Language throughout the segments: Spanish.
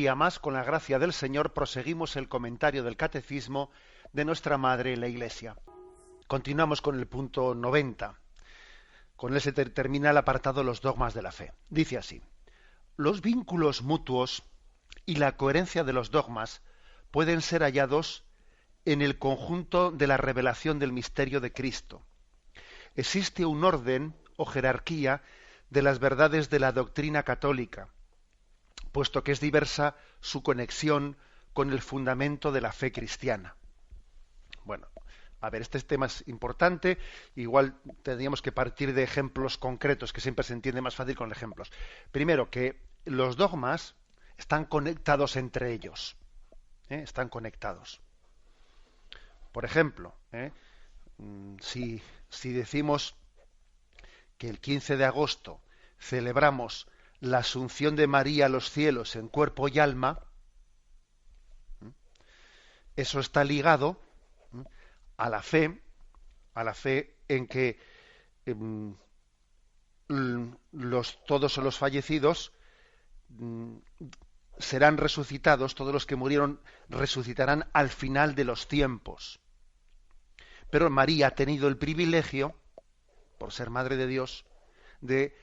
día más, con la gracia del Señor, proseguimos el comentario del Catecismo de nuestra Madre, la Iglesia. Continuamos con el punto 90. Con él se termina el apartado Los dogmas de la fe. Dice así: los vínculos mutuos y la coherencia de los dogmas pueden ser hallados en el conjunto de la revelación del misterio de Cristo. Existe un orden o jerarquía de las verdades de la doctrina católica, puesto que es diversa su conexión con el fundamento de la fe cristiana. Bueno, a ver, este tema es importante, igual tendríamos que partir de ejemplos concretos, que siempre se entiende más fácil con ejemplos. Primero, que los dogmas están conectados entre ellos, están conectados. Por ejemplo, si decimos que el 15 de agosto celebramos la Asunción de María a los cielos en cuerpo y alma, eso está ligado a la fe en que todos los fallecidos serán resucitados, todos los que murieron resucitarán al final de los tiempos. Pero María ha tenido el privilegio, por ser Madre de Dios, de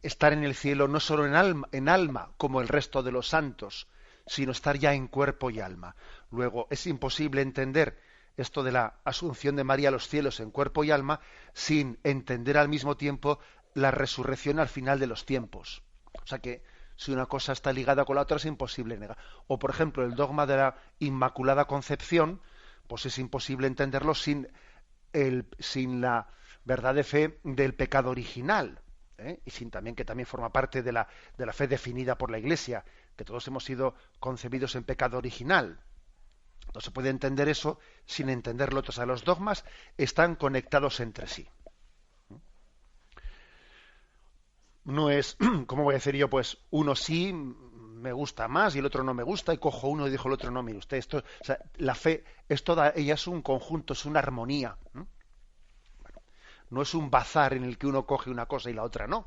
estar en el cielo no solo en alma como el resto de los santos, sino estar ya en cuerpo y alma. Luego, es imposible entender esto de la Asunción de María a los cielos en cuerpo y alma sin entender al mismo tiempo la resurrección al final de los tiempos. O sea que si una cosa está ligada con la otra es imposible negar. O, por ejemplo, el dogma de la Inmaculada Concepción, pues es imposible entenderlo sin la verdad de fe del pecado original, y sin también que también forma parte de la fe definida por la Iglesia, que todos hemos sido concebidos en pecado original. No se puede entender eso sin entenderlo. O sea, los dogmas están conectados entre sí. No es, ¿cómo voy a decir yo? Pues uno sí me gusta más y el otro no me gusta, y cojo uno y dijo el otro no, mire usted, esto, o sea, la fe es toda, ella es un conjunto, es una armonía. Bueno, no es un bazar en el que uno coge una cosa y la otra no.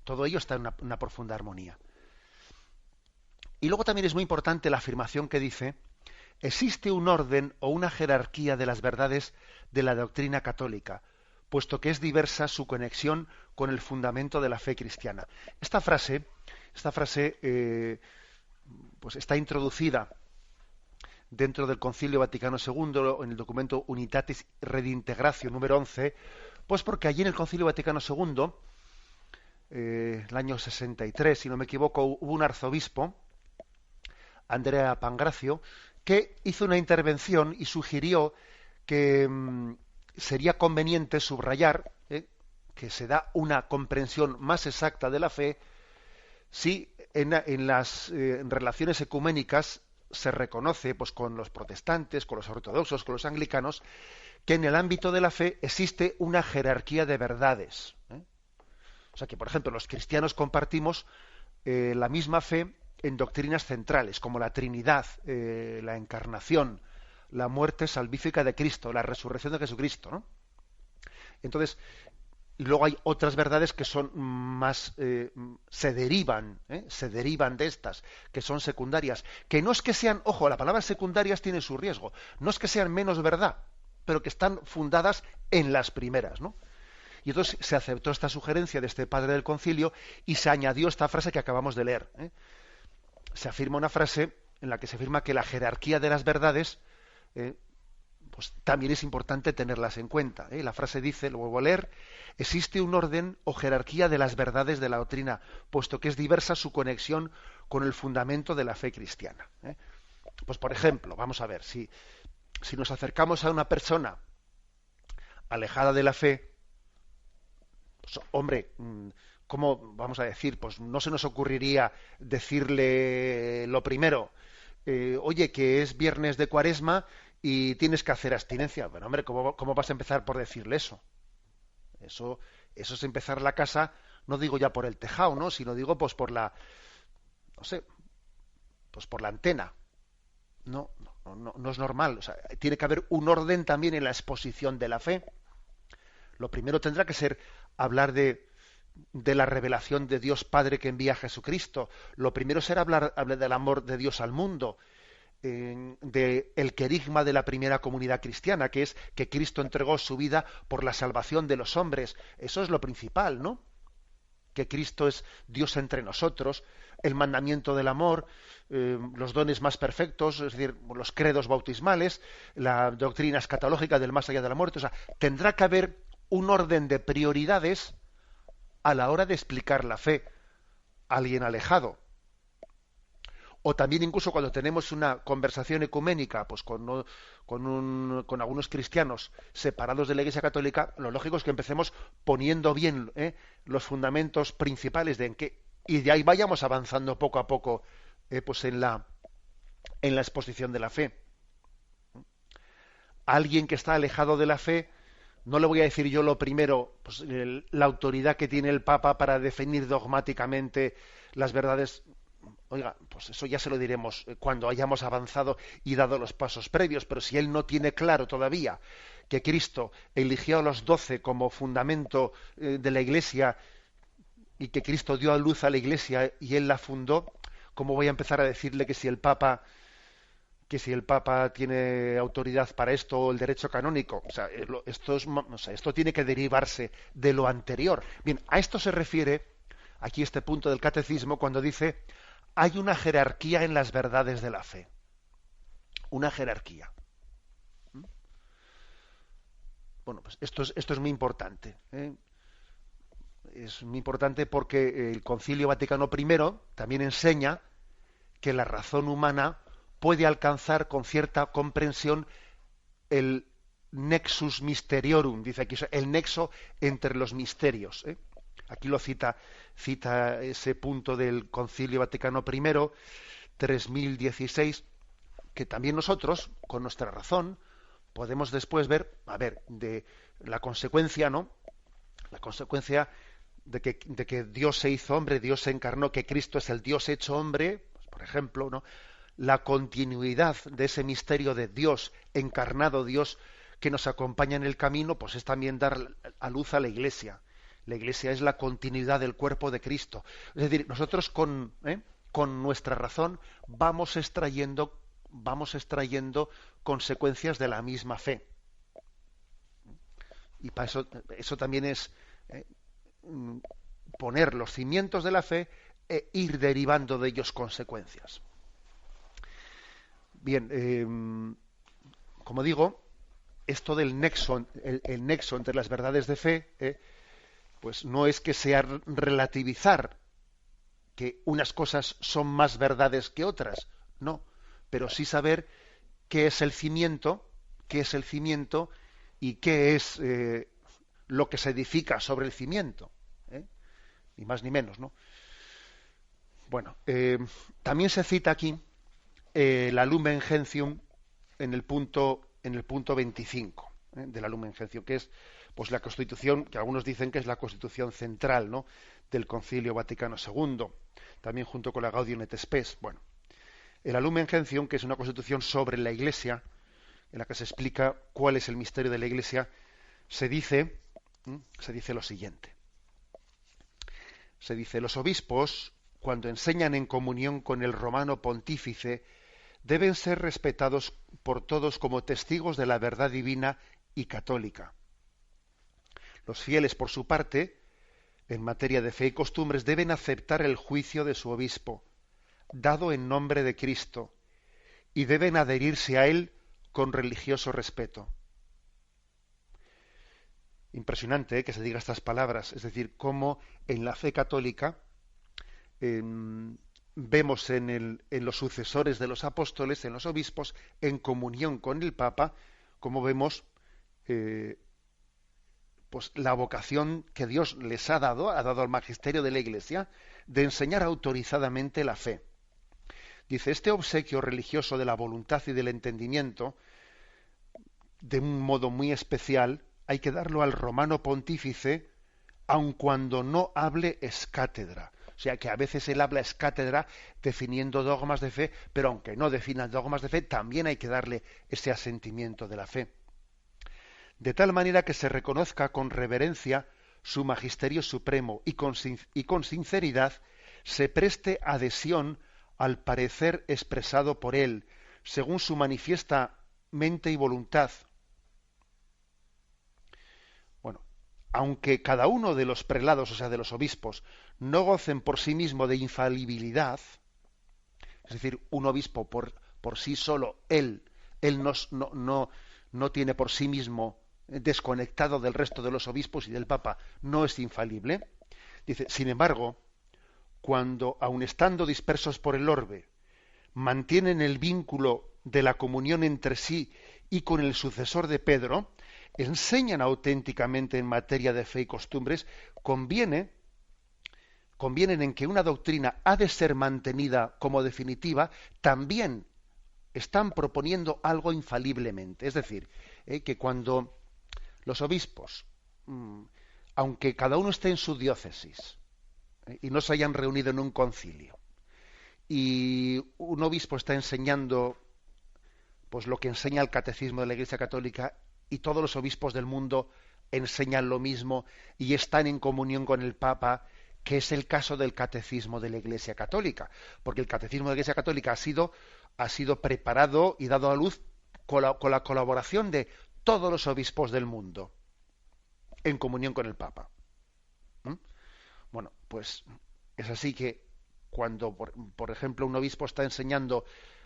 Todo ello está en una profunda armonía. Y luego también es muy importante la afirmación que dice: existe un orden o una jerarquía de las verdades de la doctrina católica, puesto que es diversa su conexión con el fundamento de la fe cristiana. Esta frase pues está introducida dentro del Concilio Vaticano II, en el documento Unitatis Redintegratio número 11, pues porque allí en el Concilio Vaticano II, el año 63, si no me equivoco, hubo un arzobispo, Andrea Pangracio, que hizo una intervención y sugirió que sería conveniente subrayar que se da una comprensión más exacta de la fe si en las relaciones ecuménicas se reconoce, pues con los protestantes, con los ortodoxos, con los anglicanos, que en el ámbito de la fe existe una jerarquía de verdades. O sea que, por ejemplo, los cristianos compartimos la misma fe en doctrinas centrales, como la Trinidad, la Encarnación, la muerte salvífica de Cristo, la resurrección de Jesucristo, ¿no? Entonces, luego hay otras verdades que son más, se derivan de estas, que son secundarias, que no es que sean, ojo, la palabra secundarias tiene su riesgo, no es que sean menos verdad, pero que están fundadas en las primeras, ¿no? Y entonces se aceptó esta sugerencia de este padre del concilio y se añadió esta frase que acabamos de leer. Se afirma una frase en la que se afirma que la jerarquía de las verdades pues también es importante tenerlas en cuenta. La frase dice, lo vuelvo a leer: existe un orden o jerarquía de las verdades de la doctrina, puesto que es diversa su conexión con el fundamento de la fe cristiana. Pues, por ejemplo, vamos a ver, si nos acercamos a una persona alejada de la fe, pues, hombre, ¿cómo vamos a decir? Pues no se nos ocurriría decirle lo primero, oye, que es viernes de Cuaresma y tienes que hacer abstinencia. Bueno, hombre, ¿cómo vas a empezar por decirle eso? Eso es empezar la casa, no digo ya por el tejado, ¿no? Sino digo pues por la, no sé, pues por la antena. No es normal. O sea, tiene que haber un orden también en la exposición de la fe. Lo primero tendrá que ser hablar de de la revelación de Dios Padre que envía a Jesucristo. Lo primero será hablar del amor de Dios al mundo, de el querigma de la primera comunidad cristiana, que es que Cristo entregó su vida por la salvación de los hombres. Eso es lo principal, ¿no? Que Cristo es Dios entre nosotros, el mandamiento del amor, los dones más perfectos, es decir, los credos bautismales, la doctrina escatológica del más allá de la muerte. O sea, tendrá que haber un orden de prioridades a la hora de explicar la fe a alguien alejado. O también incluso cuando tenemos una conversación ecuménica pues con algunos cristianos separados de la Iglesia Católica, lo lógico es que empecemos poniendo bien los fundamentos principales y de ahí vayamos avanzando poco a poco pues en la exposición de la fe. Alguien que está alejado de la fe, no le voy a decir yo lo primero, pues, la autoridad que tiene el Papa para definir dogmáticamente las verdades. Oiga, pues eso ya se lo diremos cuando hayamos avanzado y dado los pasos previos, pero si él no tiene claro todavía que Cristo eligió a los 12 como fundamento de la Iglesia y que Cristo dio a luz a la Iglesia y él la fundó, ¿cómo voy a empezar a decirle que si el Papa tiene autoridad para esto o el derecho canónico? O sea, esto tiene que derivarse de lo anterior. Bien, a esto se refiere aquí este punto del catecismo cuando dice: hay una jerarquía en las verdades de la fe. Una jerarquía. Bueno, pues esto es muy importante. Es muy importante porque el Concilio Vaticano I también enseña que la razón humana puede alcanzar con cierta comprensión el nexus mysteriorum, dice aquí, el nexo entre los misterios. Aquí lo cita ese punto del Concilio Vaticano I, 3016, que también nosotros, con nuestra razón, podemos después ver, de la consecuencia, ¿no? La consecuencia de que Dios se hizo hombre, Dios se encarnó, que Cristo es el Dios hecho hombre, pues, por ejemplo, ¿no? La continuidad de ese misterio de Dios encarnado, Dios que nos acompaña en el camino, pues es también dar a luz a la Iglesia. La Iglesia es la continuidad del cuerpo de Cristo. Es decir, nosotros con nuestra razón vamos extrayendo consecuencias de la misma fe. Y para eso también es poner los cimientos de la fe e ir derivando de ellos consecuencias. Bien, como digo, esto del nexo, el nexo entre las verdades de fe, pues no es que sea relativizar que unas cosas son más verdades que otras, no, pero sí saber qué es el cimiento y qué es lo que se edifica sobre el cimiento, ni más ni menos, ¿no? Bueno, también se cita aquí la Lumen Gentium en el punto 25 de la Lumen Gentium, que es pues la Constitución, que algunos dicen que es la Constitución central, ¿no?, del Concilio Vaticano II, también junto con la Gaudium et Spes. Bueno, el Lumen Gentium, que es una Constitución sobre la Iglesia, en la que se explica cuál es el misterio de la Iglesia, se dice lo siguiente. Se dice: los obispos, cuando enseñan en comunión con el romano pontífice, deben ser respetados por todos como testigos de la verdad divina y católica. Los fieles, por su parte, en materia de fe y costumbres, deben aceptar el juicio de su obispo, dado en nombre de Cristo, y deben adherirse a él con religioso respeto. Impresionante que se diga estas palabras, es decir, cómo en la fe católica vemos en los sucesores de los apóstoles, en los obispos, en comunión con el Papa, como vemos pues la vocación que Dios les ha dado al magisterio de la Iglesia, de enseñar autorizadamente la fe. Dice: este obsequio religioso de la voluntad y del entendimiento, de un modo muy especial, hay que darlo al romano pontífice, aun cuando no hable ex cátedra. O sea, que a veces él habla ex cátedra definiendo dogmas de fe, pero aunque no defina dogmas de fe, también hay que darle ese asentimiento de la fe. De tal manera que se reconozca con reverencia su magisterio supremo y con sinceridad se preste adhesión al parecer expresado por él, según su manifiesta mente y voluntad. Bueno, aunque cada uno de los prelados, o sea, de los obispos, no gocen por sí mismo de infalibilidad, es decir, un obispo por sí solo, él no tiene por sí mismo, desconectado del resto de los obispos y del Papa, no es infalible. Dice, sin embargo, cuando, aun estando dispersos por el orbe, mantienen el vínculo de la comunión entre sí y con el sucesor de Pedro, enseñan auténticamente en materia de fe y costumbres, convienen en que una doctrina ha de ser mantenida como definitiva, también están proponiendo algo infaliblemente. Es decir, que cuando los obispos, aunque cada uno esté en su diócesis y no se hayan reunido en un concilio, y un obispo está enseñando pues lo que enseña el catecismo de la Iglesia Católica, y todos los obispos del mundo enseñan lo mismo y están en comunión con el Papa, que es el caso del catecismo de la Iglesia Católica, porque el catecismo de la Iglesia Católica ha sido preparado y dado a luz con la colaboración de todos los obispos del mundo, en comunión con el Papa. Bueno, pues es así que cuando, por ejemplo, un obispo está enseñando,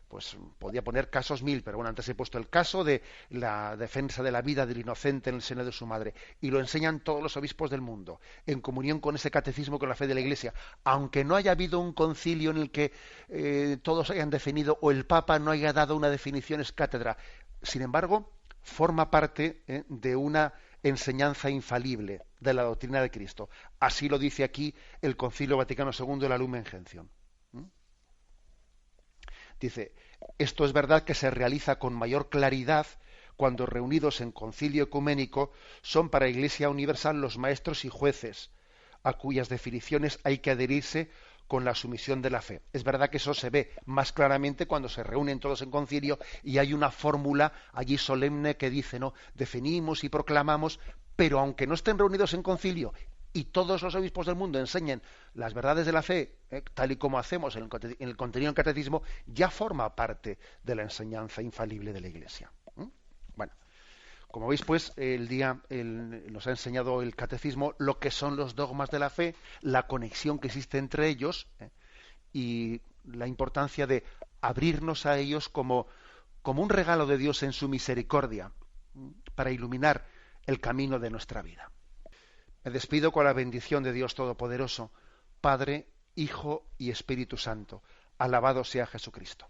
pues podía poner casos mil, pero bueno, antes he puesto el caso de la defensa de la vida del inocente en el seno de su madre, y lo enseñan todos los obispos del mundo, en comunión con ese catecismo, con la fe de la Iglesia, aunque no haya habido un concilio en el que todos hayan definido, o el Papa no haya dado una definición ex cátedra. Sin embargo, forma parte de una enseñanza infalible de la doctrina de Cristo. Así lo dice aquí el Concilio Vaticano II de la Lumen Gentium. Dice, esto es verdad que se realiza con mayor claridad cuando reunidos en concilio ecuménico son para la Iglesia Universal los maestros y jueces, a cuyas definiciones hay que adherirse con la sumisión de la fe. Es verdad que eso se ve más claramente cuando se reúnen todos en concilio y hay una fórmula allí solemne que dice, ¿no?, definimos y proclamamos, pero aunque no estén reunidos en concilio y todos los obispos del mundo enseñen las verdades de la fe, tal y como hacemos en el contenido del catecismo, ya forma parte de la enseñanza infalible de la Iglesia. Bueno, como veis, pues, nos ha enseñado el catecismo lo que son los dogmas de la fe, la conexión que existe entre ellos, y la importancia de abrirnos a ellos como un regalo de Dios en su misericordia, para iluminar el camino de nuestra vida. Me despido con la bendición de Dios Todopoderoso, Padre, Hijo y Espíritu Santo. Alabado sea Jesucristo.